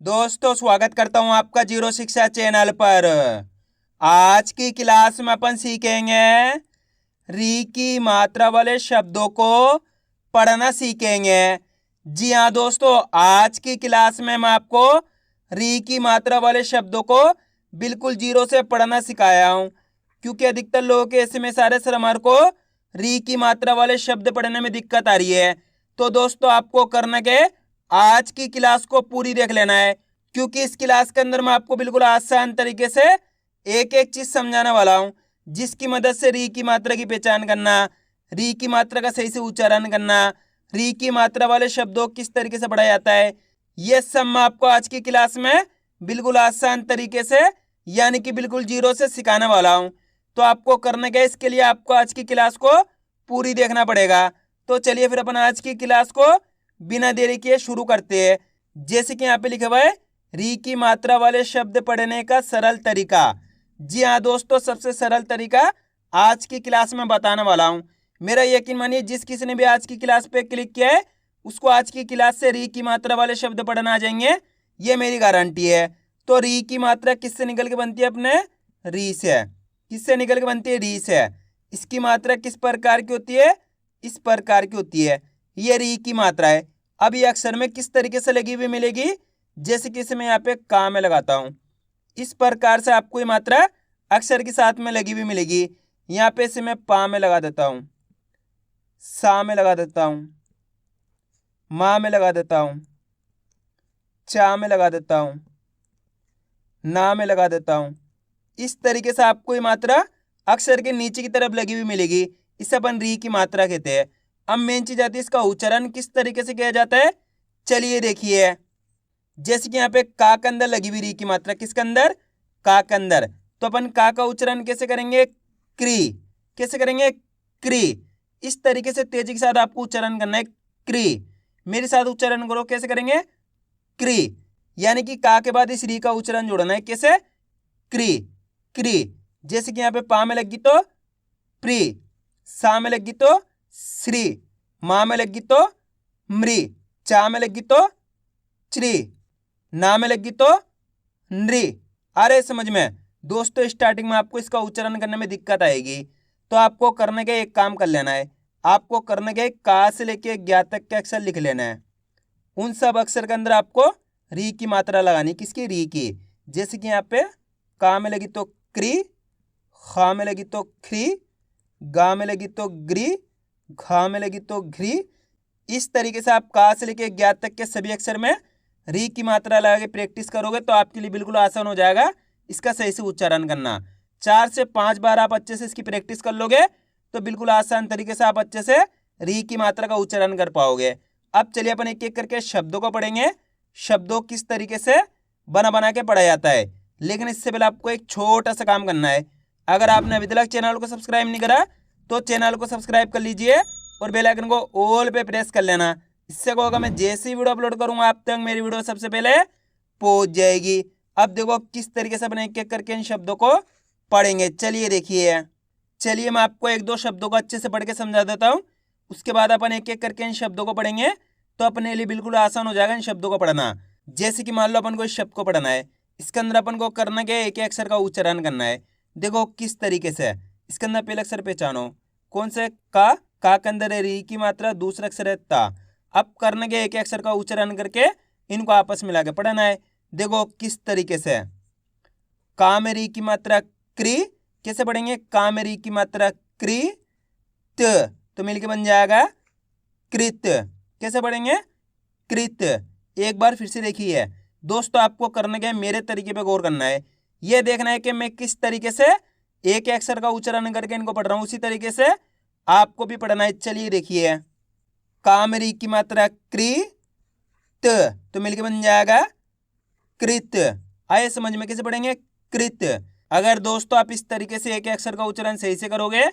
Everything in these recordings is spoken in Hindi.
दोस्तों स्वागत करता हूं आपका जीरो शिक्षा चैनल पर। आज की क्लास में अपन सीखेंगे री की मात्रा वाले शब्दों को पढ़ना सीखेंगे। जी हाँ दोस्तों, आज की क्लास में मैं आपको री की मात्रा वाले शब्दों को बिल्कुल जीरो से पढ़ना सिखाया हूं, क्योंकि अधिकतर लोगों के ऐसे में सारे श्रमार को री की मात्रा वाले शब्द पढ़ने में दिक्कत आ रही है। तो दोस्तों आपको करना क्या है, आज की क्लास को पूरी देख लेना है, क्योंकि इस क्लास के अंदर मैं आपको बिल्कुल आसान तरीके से एक एक चीज समझाने वाला हूं, जिसकी मदद से री की मात्रा की पहचान करना, री की मात्रा का सही से उच्चारण करना, री की मात्रा वाले शब्दों को किस तरीके से पढ़ा जाता है, ये सब मैं आपको आज की क्लास में बिल्कुल आसान तरीके से यानी कि बिल्कुल जीरो से सिखाने वाला हूं। तो आपको करना क्या है, इसके लिए आपको आज की क्लास को पूरी देखना पड़ेगा। तो चलिए फिर अपन आज की क्लास को बिना देरी किए शुरू करते हैं। जैसे कि यहाँ पे लिखा हुआ है री की मात्रा वाले शब्द पढ़ने का सरल तरीका। जी हाँ दोस्तों, सबसे सरल तरीका आज की क्लास में बताने वाला हूँ। मेरा यकीन मानिए, जिस किसी ने भी आज की क्लास पे क्लिक किया है उसको आज की क्लास से री की मात्रा वाले शब्द पढ़ना आ जाएंगे, ये मेरी गारंटी है। तो री की मात्रा किससे निकल के बनती है, अपने री से। किससे निकल के बनती है, री से। इसकी मात्रा किस प्रकार की होती है, इस प्रकार की होती है। ये री की मात्रा है। अब ये अक्षर में किस तरीके से लगी हुई मिलेगी, जैसे कि इसे मैं यहाँ पे का में लगाता हूँ, इस प्रकार से आपको ये मात्रा अक्षर के साथ में लगी हुई मिलेगी। यहाँ पे इसे मैं पा में लगा देता हूँ, सा में लगा देता हूँ, माँ में लगा देता हूँ, चा में लगा देता हूँ, ना में लगा देता हूँ। इस तरीके से आपको ये मात्रा अक्षर के नीचे की तरफ लगी हुई मिलेगी। इसे अपन री की मात्रा कहते हैं। अब मेन चीज आती है, इसका उच्चारण किस तरीके से किया जाता है। चलिए देखिए, जैसे कि यहाँ पे का के अंदर लगी हुई री की मात्रा, किसके अंदर, का के अंदर। तो अपन का उच्चारण कैसे करेंगे, क्री। कैसे करेंगे, क्री। इस तरीके से तेजी के साथ आपको उच्चारण करना है, क्री। मेरे साथ उच्चारण करो, कैसे करेंगे, क्री। यानी कि का के बाद इस री का उच्चारण जोड़ना है, कैसे, क्री, क्री। जैसे कि यहाँ पे पा में लगी तो प्री, सा में लगी तो श्री, माँ में लगी तो मृ, चा में लगी तो च्री, ना में लगी तो नृ। आ रहे समझ में। दोस्तों स्टार्टिंग में आपको इसका उच्चारण करने में दिक्कत आएगी, तो आपको करने के एक काम कर लेना है। आपको करने के का से लेके ज्ञा तक के अक्षर लिख लेना है। उन सब अक्षर के अंदर आपको री की मात्रा लगानी, किसकी, री की। जैसे कि यहाँ पे का में लगी तो क्री, खा में लगी तो ख्री, गा में लगी तो ग्री, घा में लगी तो घ्री। इस तरीके से आप का से लेके ज्ञात तक के सभी अक्षर में री की मात्रा लगा के प्रैक्टिस करोगे तो आपके लिए बिल्कुल आसान हो जाएगा इसका सही से उच्चारण करना। 4 से 5 बार आप अच्छे से इसकी प्रैक्टिस कर लोगे तो बिल्कुल आसान तरीके से आप अच्छे से री की मात्रा का उच्चारण कर पाओगे। अब चलिए अपन एक एक करके शब्दों को पढ़ेंगे, शब्दों किस तरीके से बना बना के पढ़ा जाता है। लेकिन इससे पहले आपको एक छोटा सा काम करना है। अगर आपने अभी तक चैनल को सब्सक्राइब नहीं करा तो चैनल को सब्सक्राइब कर लीजिए और बेल आइकन को ऑल पे प्रेस कर लेना। इससे क्या होगा, मैं जैसे ही वीडियो अपलोड करूंगा आप तक मेरी वीडियो सबसे पहले पहुंच जाएगी। अब देखो किस तरीके से अपने एक एक करके इन शब्दों को पढ़ेंगे। चलिए देखिए, चलिए मैं आपको एक दो शब्दों को अच्छे से पढ़ के समझा देता हूँ, उसके बाद अपन एक एक करके इन शब्दों को पढ़ेंगे तो अपने लिए बिल्कुल आसान हो जाएगा इन शब्दों को पढ़ना। जैसे कि मान लो अपन को इस शब्द को पढ़ना है, इसके अंदर अपन को करना क्या है, एक एक अक्षर का उच्चारण करना है। देखो किस तरीके से, इसके अंदर पहले अक्षर पहचानो, कौन से, का के अंदर है री की मात्रा, दूसरा अक्षर है ता। अब करने के एक अक्षर का उच्चारण करके इनको आपस में मिला के पढ़ना है। देखो किस तरीके से, का में री की मात्रा क्री, कैसे पढ़ेंगे, का में री की मात्रा क्री, तो मिलके बन जाएगा कृत। कैसे पढ़ेंगे, कृत। एक बार फिर से देखिए दोस्तों, आपको करने के मेरे तरीके पे गौर करना है। यह देखना है कि मैं किस तरीके से एक अक्षर का उच्चारण करके इनको पढ़ रहा हूं, उसी तरीके से आपको भी पढ़ना है। चलिए देखिए, कामरी की मात्रा क्री, तो मिलके बन जाएगा कृत। आए समझ में, कैसे पढ़ेंगे, कृत। अगर दोस्तों आप इस तरीके से एक अक्षर का उच्चारण सही से करोगे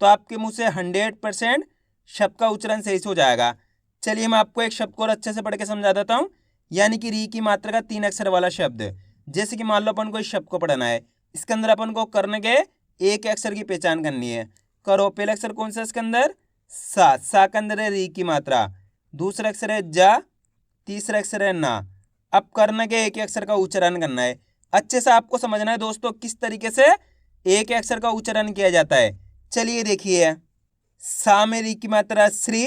तो आपके मुंह से 100% शब्द का उच्चारण सही से हो जाएगा। चलिए मैं आपको एक शब्द को और अच्छे से पढ़ के समझा देता हूँ, यानी कि री की मात्रा का 3 अक्षर वाला शब्द। जैसे कि मान लो अपन को इस शब्द को पढ़ना है, इसके अंदर अपन को करने के एक अक्षर की पहचान करनी है। करो, पहला अक्षर कौन सा, इसके अंदर सा के अंदर है री की मात्रा, दूसरा अक्षर है जा, तीसरा अक्षर है ना, अब करना के एक अक्षर का उच्चारण करना है। अच्छे से आपको समझना है दोस्तों किस तरीके से एक अक्षर का उच्चारण किया जाता है। चलिए देखिए, सा में री की मात्रा श्री,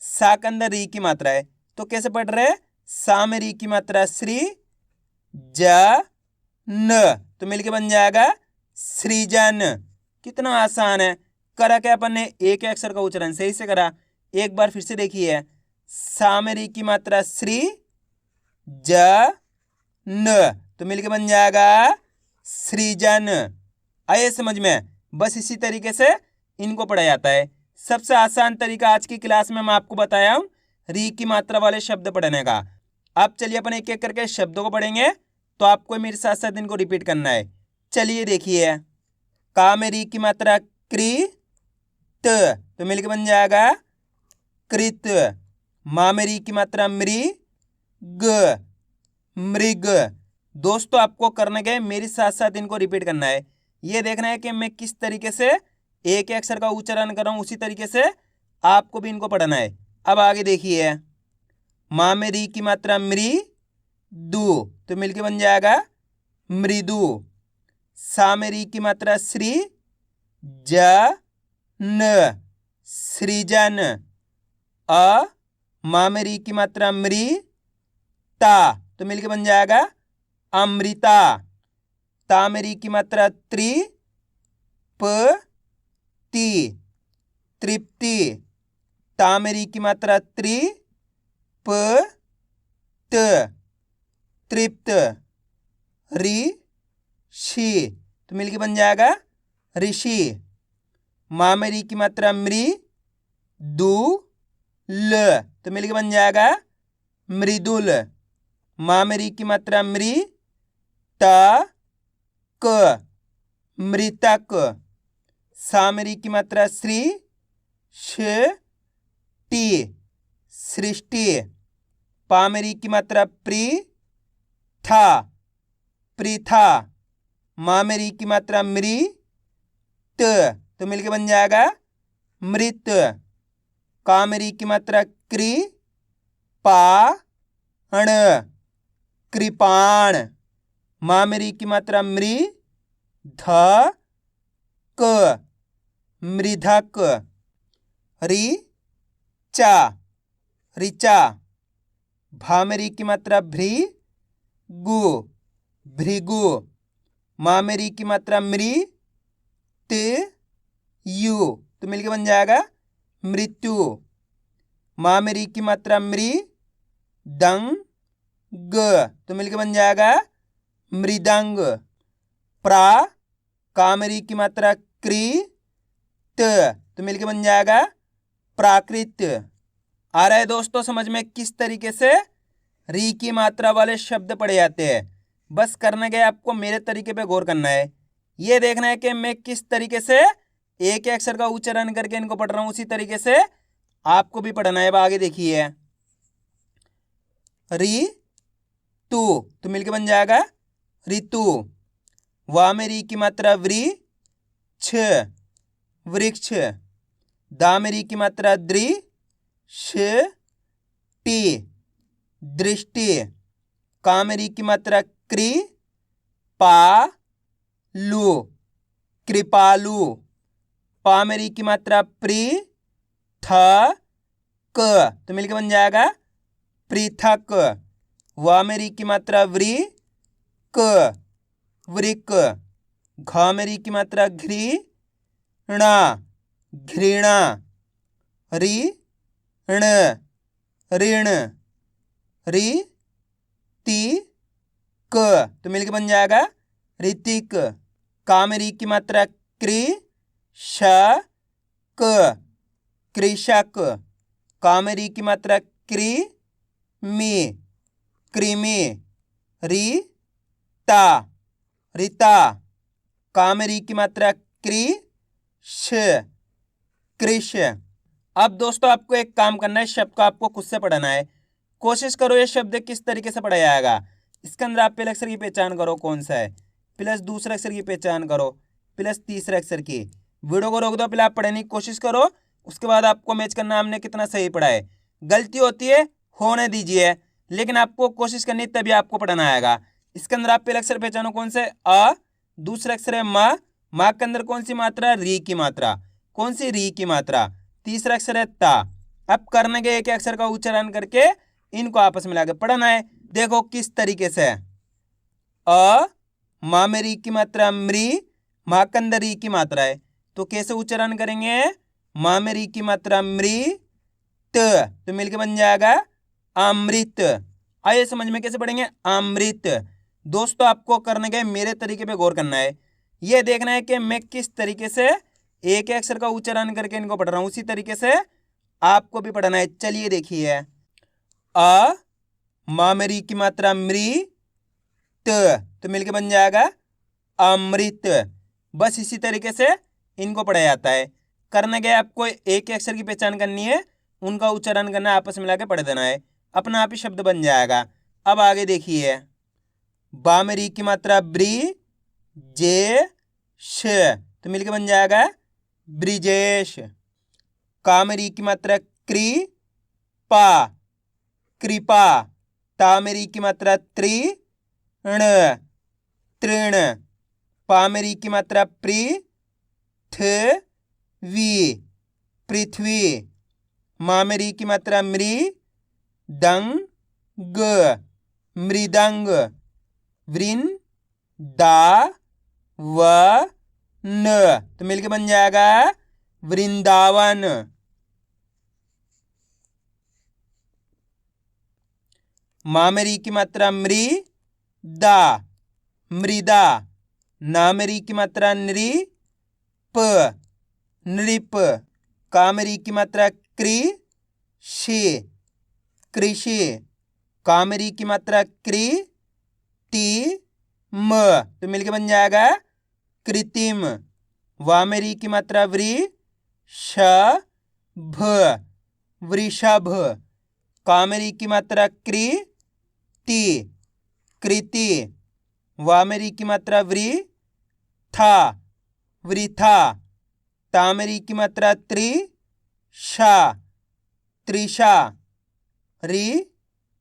सा के अंदर री की मात्रा है, तो कैसे पढ़ रहे हैं? सा में री की मात्रा श्री, ज न, तो मिलके बन जाएगा सृजन। कितना आसान है। करा क्या अपन ने? एक अक्षर का उच्चारण सही से करा। एक बार फिर से देखिए, सा में री की मात्रा श्री, ज न, तो मिलके बन जाएगा सृजन। आए समझ में? बस इसी तरीके से इनको पढ़ा जाता है। सबसे आसान तरीका आज की क्लास में मैं आपको बताया हूं री की मात्रा वाले शब्द पढ़ने का। अब चलिए अपन एक एक करके शब्दों को पढ़ेंगे, तो आपको मेरे साथ साथ इनको रिपीट करना है। चलिए देखिए, का में री की मात्रा क्री, त, तो मिलके बन जाएगा कृत। मा में री की मात्रा मृ, ग, मृग। दोस्तों आपको करने के मेरे साथ साथ इनको रिपीट करना है। ये देखना है कि मैं किस तरीके से एक अक्षर का उच्चारण कर रहा हूं, उसी तरीके से आपको भी इनको पढ़ना है। अब आगे देखिए, मा में री की मात्रा मृ, दु, तो मिलके बन जाएगा मृदु। सा में री की मात्रा श्री, ज न, सृजन। अ मा में री की मात्रा मृ, ता, तो मिलके बन जाएगा अमृता। ता में री की मात्रा त्रि, प, ति, तृप्ति। ता में री की मात्रा त्रि, प, त, तृप्त। रि, शी, तो मिलके बन जाएगा ऋषि। मा में री की मात्रा मृ, दु, ल, तो मिलके बन जाएगा मृदुल। मा में री की मात्रा मृ, त, क, मृतक। सा में री की मात्रा श्री, श, टी, सृष्टि। पा में री की मात्रा प्री, था, पृथा। मा में री की मात्रा मृ, त, तो मिलके बन जाएगा मृत। का में री की मात्रा क्री, पा, ण, कृपाण। मा में री की मात्रा मृ, ध, क, मृधक। रि, चा, ऋचा। भा में री की मात्रा भ्री, गु, भृगु। मा में री की मात्रा मृ, त, यु, तो मिलके बन जाएगा मृत्यु। मा में री की मात्रा मृ, दंग, ग, तो मिलके बन जाएगा मृदंग। प्रा, का में री की मात्रा क्री, त, तो मिलके बन जाएगा प्राकृत। आ रहा है दोस्तों समझ में किस तरीके से री की मात्रा वाले शब्द पढ़े जाते हैं? बस करने के आपको मेरे तरीके पे गौर करना है। ये देखना है कि मैं किस तरीके से एक अक्षर का उच्चारण करके इनको पढ़ रहा हूं, उसी तरीके से आपको भी पढ़ना है। अब आगे देखिए, री, तू, तो मिलके बन जाएगा ऋतु। वा में री की मात्रा व्री, छ, वृक्ष। दा में री की मात्रा द्रि, श, टी, दृष्टि। का में री की मात्रा क्री, पा, लू, कृपालु। पा में री की मात्रा प्री, थ, क, तो मिलके बन जाएगा पृथक। वा में री की मात्रा व्री, क, वृक। घ में री की मात्रा घ्री, णा, घृणा। रि, ण, ऋण। रि, ति, क, तो मिलके बन जाएगा ऋतिक। का में री की मात्रा क्री, श, क, कृषक। का में री की मात्रा क्री, मी, कृमि। री, ता, ऋता। का में री की मात्रा क्री, श, कृष। अब दोस्तों आपको एक काम करना है, शब्द को आपको खुद से पढ़ना है। कोशिश करो ये शब्द किस तरीके से पढ़ा जाएगा। इसके अंदर आप पहले अक्षर की पहचान करो कौन सा है, प्लस दूसरे अक्षर की पहचान करो, प्लस तीसरे अक्षर की। वीडियो को रोक दो, पहले आप पढ़ने की कोशिश करो, उसके बाद आपको मैच करना हमने कितना सही पढ़ा है। गलती होती है होने दीजिए, लेकिन आपको कोशिश करनी है, तभी आपको पढ़ना आएगा। इसके अंदर आप पहले अक्षर पहचानो कौन से, अ, दूसरा अक्षर है मा के अंदर कौन सी मात्रा, री की मात्रा, कौन सी, री की मात्रा। तीसरा अक्षर है ता। अब करने के एक अक्षर का उच्चारण करके इनको आपस में मिला के पढ़ना है। देखो किस तरीके से, अ, माँ में री की मात्रा मृ, माँ के अंदर री की मात्रा है, तो कैसे उच्चारण करेंगे, माँ में री की मात्रा मृत, तो मिलके बन जाएगा अमृत। आइए समझ में कैसे पढ़ेंगे, अमृत। दोस्तों आपको करने के मेरे तरीके पे गौर करना है, ये देखना है कि मैं किस तरीके से एक अक्षर का उच्चारण करके इनको पढ़ रहा हूँ, उसी तरीके से आपको भी पढ़ना है। चलिए देखिए, अ, माँ में री की मात्रा मृत, तो मिलके बन जाएगा अमृत। बस इसी तरीके से इनको पढ़ा जाता है। करने के आपको एक अक्षर की पहचान करनी है, उनका उच्चारण करना, आपस में मिला के पढ़ देना है, अपना आप ही शब्द बन जाएगा। अब आगे देखिए, बा में री की मात्रा ब्री, जे श, तो मिलके बन जाएगा ब्रिजेश। का में री की मात्रा क्री, पा, कृपा। ता में री की मात्रा त्रि, ण, तृण। पा में री की मात्रा प्री, थ, वी, पृथ्वी। मा में री की मात्रा मृ, दंग, ग, मृदंग। वृन, दा, व, न, तो मिलके बन जाएगा वृंदावन। मा में री की मात्रा मृ, दा, मृदा। ना में री की मात्रा नृ, प, नृप। का में री की मात्रा कृ, शि, कृषि। का में री की मात्रा कृ, ति, म, तो मिलके बन जाएगा कृत्रिम। वा में री की मात्रा व्री, श, भ, वृषभ। का में री की मात्रा कृ, ति, कृति। वा में री की मात्रा व्री, था, वृथा। ता में री की मात्रा त्रि, शा, त्रिषा। रि,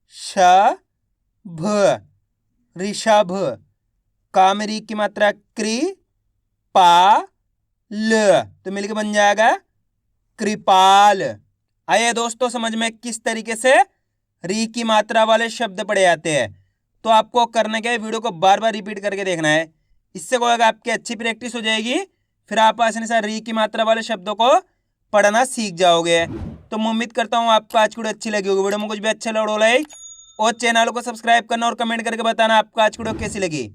श, भ, ऋषभ। का में री की मात्रा कृ, पा, ल, तो मिलकर बन जाएगा कृपाल। आइए दोस्तों समझ में किस तरीके से री की मात्रा वाले शब्द पढ़े जाते हैं। तो आपको करने के वीडियो को बार बार रिपीट करके देखना है, इससे क्या होगा, आपकी अच्छी प्रैक्टिस हो जाएगी, फिर आप आसानी से री की मात्रा वाले शब्दों को पढ़ना सीख जाओगे। तो मैं उम्मीद करता हूँ आपको आज की वीडियो अच्छी लगी होगी। वीडियो में कुछ भी अच्छा लगा लाइक और चैनल को सब्सक्राइब करना और कमेंट करके बताना आपको आज की वीडियो कैसी लगी।